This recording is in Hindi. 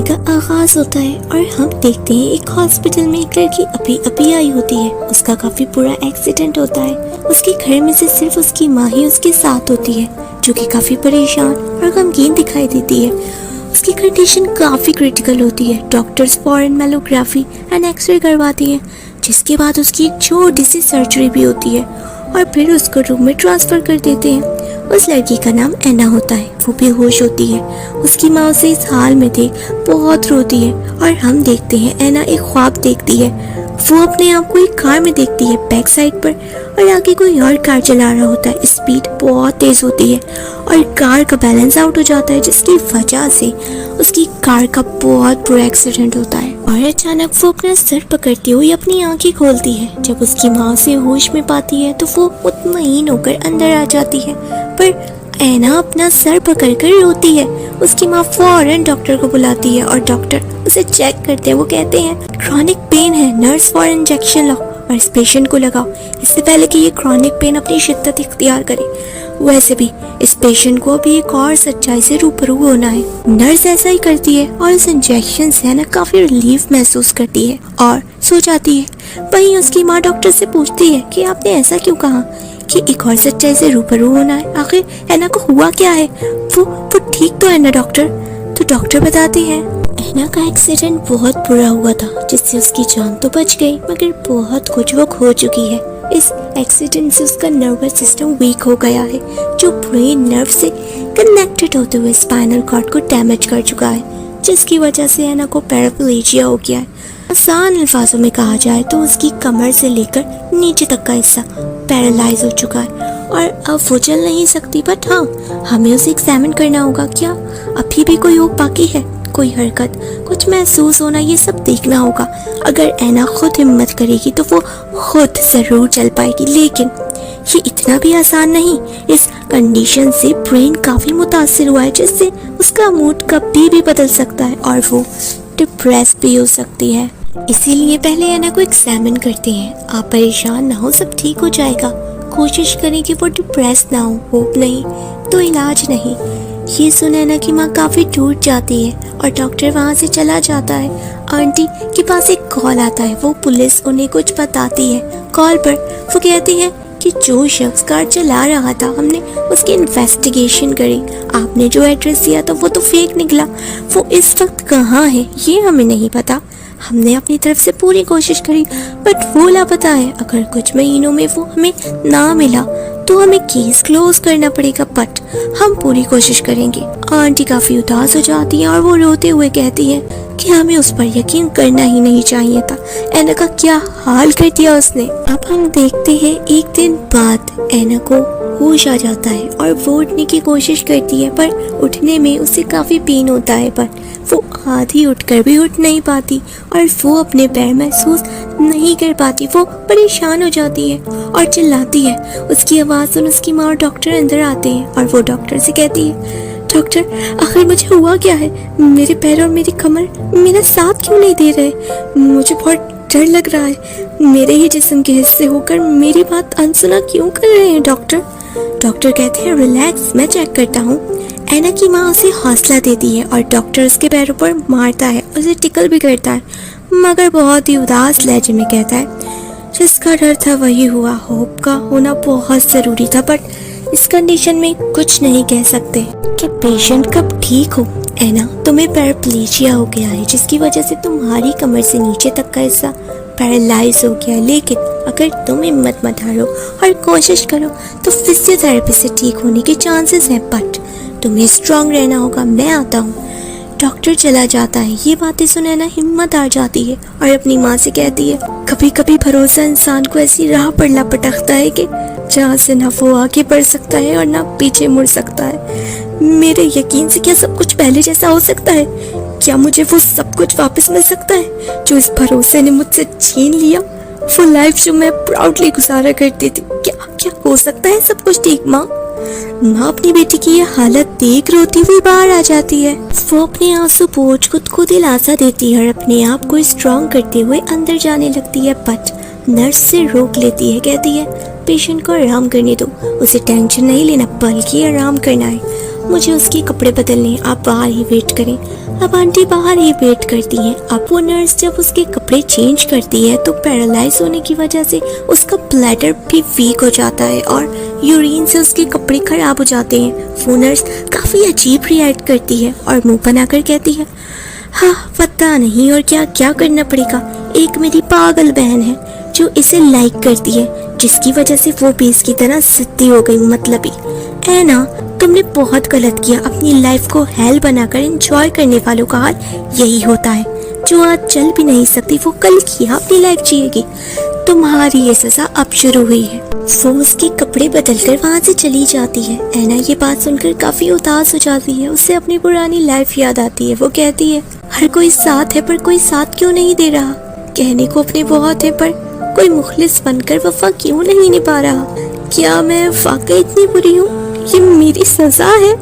का आगाज होता है और हम देखते हैं एक हॉस्पिटल में एक लड़की अभी अभी आई होती है। उसका काफी बुरा एक्सीडेंट होता है। उसके घर में से सिर्फ उसकी माँ ही उसके साथ होती है, जो कि काफी परेशान और गमगीन दिखाई देती है। उसकी कंडीशन काफी क्रिटिकल होती है। डॉक्टर्स फॉरेन मेलोग्राफी एंड एक्सरे करवाती हैं, जिसके बाद उसकी एक छोटी सी सर्जरी भी होती है और फिर उसको रूम में ट्रांसफर कर देते हैं। उस लड़की का नाम एना होता है। वो बेहोश होती है। उसकी माँ उसे इस हाल में देख बहुत रोती है और हम देखते हैं एना एक ख्वाब देखती है। वो अपने आप को एक कार में देखती है बैक साइड पर, और आगे कोई और कार चला रहा होता है। स्पीड बहुत तेज होती है और कार का बैलेंस आउट हो जाता है, जिसकी वजह से उसकी कार का बहुत बुरा एक्सीडेंट होता है। और अचानक वो अपना सर पकड़ती हुई अपनी आंखें खोलती है। जब उसकी माँ उसे होश में पाती है तो वो मुतमईन होकर अंदर आ जाती है, पर एना अपना सर पकड़कर रोती है। उसकी माँ फौरन डॉक्टर को बुलाती है और डॉक्टर उसे चेक करते हैं। वो कहते हैं क्रॉनिक पेन है, नर्स फॉर इंजेक्शन लाओ और इस पेशेंट को लगाओ, इससे पहले कि ये क्रॉनिक पेन अपनी शिद्दत इख्तियार करे। वैसे भी इस पेशेंट को अभी एक और सच्चाई से रूबरू होना है। नर्स ऐसा ही करती है और इस इंजेक्शन से एना काफी रिलीफ महसूस करती है और सो जाती है। वहीं उसकी माँ डॉक्टर से पूछती है कि आपने ऐसा क्यों कहा कि एक और सच्चाई से रूबरू होना है, आखिर एना को हुआ क्या है? वो ठीक तो है ना डॉक्टर? तो डॉक्टर बताते हैं एना का एक्सीडेंट बहुत बुरा हुआ था, जिससे उसकी जान तो बच गई, मगर बहुत कुछ वो खो चुकी है। इस एक्सीडेंट से उसका नर्वस सिस्टम वीक हो गया है, जो ब्रेन नर्व से कनेक्टेड होते हुए स्पाइनल कॉर्ड को डैमेज कर चुका है, जिसकी वजह से एना को पैराप्लेजिया हो गया है। आसान अल्फाजों में कहा जाए तो उसकी कमर से लेकर नीचे तक का हिस्सा पैरालाइज हो चुका है और अब वो चल नहीं सकती। बट हाँ, हमें उसे एग्जामिन करना होगा। क्या अभी भी कोई होप बाकी है? कोई हरकत, कुछ महसूस होना, ये सब देखना होगा। अगर एना खुद हिम्मत करेगी तो वो खुद जरूर चल पाएगी, लेकिन ये इतना भी आसान नहीं। इस कंडीशन से ब्रेन काफी मुतासिर हुआ है, जिससे उसका मूड कभी भी बदल सकता है और वो डिप्रेस भी हो सकती है। इसीलिए पहले एना को एग्जामिन करते हैं। आप परेशान ना हो, सब ठीक हो जाएगा। कोशिश करें कि वो डिप्रेस ना हो। होप नहीं तो इलाज नहीं। ये सुन एना की माँ काफी टूट जाती है और डॉक्टर वहाँ से चला जाता है। आंटी के पास एक कॉल आता है। वो पुलिस उन्हें कुछ बताती है। कॉल पर वो कहती है कि जो शख्स कार चला रहा था, हमने उसकी इन्वेस्टिगेशन करी। आपने जो एड्रेस दिया था वो तो फेक निकला। वो इस वक्त कहाँ है ये हमें नहीं पता। हमने अपनी तरफ से पूरी कोशिश करी, बट वो लापता है। अगर कुछ महीनों में वो हमें ना मिला तो हमें केस क्लोज करना पड़ेगा, बट हम पूरी कोशिश करेंगे। आंटी काफी उदास हो जाती है और वो रोते हुए कहती है कि हमें उस पर यकीन करना ही नहीं चाहिए था। एना का क्या हाल कर दिया उसने। अब हम देखते हैं एक दिन बाद एना को होश आ जाता है और वो उठने की कोशिश करती है, पर उठने में उसे काफी पेन होता है। पर वो आधी उठकर भी उठ नहीं पाती और वो अपने पैर महसूस नहीं कर पाती। वो परेशान हो जाती है और चिल्लाती है। उसकी आवाज़ सुन उसकी माँ और डॉक्टर अंदर आते हैं और वो डॉक्टर से कहती है, डॉक्टर आखिर मुझे हुआ क्या है? मेरे पैर और मेरी कमर मेरा साथ क्यों नहीं दे रहे? मुझे बहुत डर लग रहा है। मेरे ही जिस्म के हिस्से होकर मेरी बात अनसुना क्यों कर रहे हैं डॉक्टर? डॉक्टर कहते हैं रिलैक्स, मैं चेक करता हूँ। एना की माँ उसे हौसला देती है और डॉक्टर उसके पैरों पर मारता है, उसे टिकल भी करता है, मगर बहुत ही उदास लहजे में कहता है जिसका डर था वही हुआ। होप का होना बहुत जरूरी था, बट इस कंडीशन में कुछ नहीं कह सकते कि पेशेंट कब ठीक हो। एना, तुम्हें पैराप्लेजिया हो गया है, जिसकी वजह से तुम्हारी कमर से नीचे तक का हिस्सा पैरालाइज हो गया है। लेकिन अगर तुम हिम्मत मत हारो और कोशिश करो तो फिजियोथेरेपी से ठीक होने के चांसेस हैं, बट तुम्हें स्ट्रांग रहना होगा। मैं आता हूँ। डॉक्टर चला जाता है। ये बातें सुन एना हिम्मत आ जाती है और अपनी माँ से कहती है कभी कभी भरोसा इंसान को ऐसी राह पर लपटता है कि जहाँ से ना वो आगे बढ़ सकता है और ना पीछे मुड़ सकता है। मेरे यकीन से क्या सब कुछ पहले जैसा हो सकता है? क्या मुझे वो सब कुछ वापस मिल सकता है जो इस भरोसे ने मुझसे छीन लिया? वो लाइफ जो मैं प्राउडली गुजारा करती थी, क्या हो सकता है सब कुछ ठीक? माँ अपनी बेटी की ये हालत देख रोती हुई बाहर आ जाती है। वो अपने आंसू पोंछ खुद को दिलासा देती है और अपने आप को स्ट्रॉन्ग करते हुए अंदर जाने लगती है, बट नर्स से रोक लेती है। कहती है पेशेंट को आराम करने दो, उसे टेंशन नहीं लेना बल्कि आराम करना है। मुझे उसके कपड़े बदलने, आप बाहर ही वेट करें। अब आंटी बाहर ही वेट करती हैं। अब वो नर्स जब उसके कपड़े चेंज करती है तो पैरालाइज होने की वजह से उसका ब्लैडर भी वीक हो जाता है और यूरिन से उसके कपड़े खराब हो जाते हैं। वो नर्स काफ़ी अजीब रिएक्ट करती है और मुंह बनाकर कहती है, हाँ पता नहीं और क्या क्या करना पड़ेगा। एक मेरी पागल बहन है जो इसे लाइक करती है, जिसकी वजह से वो भी इसकी तरह सिद्धि हो गई। मतलबी है ना, तुमने बहुत गलत किया। अपनी लाइफ को हेल बनाकर एंजॉय करने वालों का हाल यही होता है। जो आज चल भी नहीं सकती वो कल की अपनी लाइफ जिएगी। तुम्हारी ये सजा अब शुरू हुई है। वो उसके कपड़े बदलकर वहाँ से चली जाती है। ऐना ये बात सुनकर काफी उदास हो जाती है। उसे अपनी पुरानी लाइफ याद आती है। वो कहती है, हर कोई साथ है पर कोई साथ क्यों नहीं दे रहा। कहने को अपने बहुत है पर कोई मुखलिस बनकर वफा क्यों नहीं निभा रहा। क्या मैं वाकई इतनी बुरी हूँ? ये मेरी सजा है।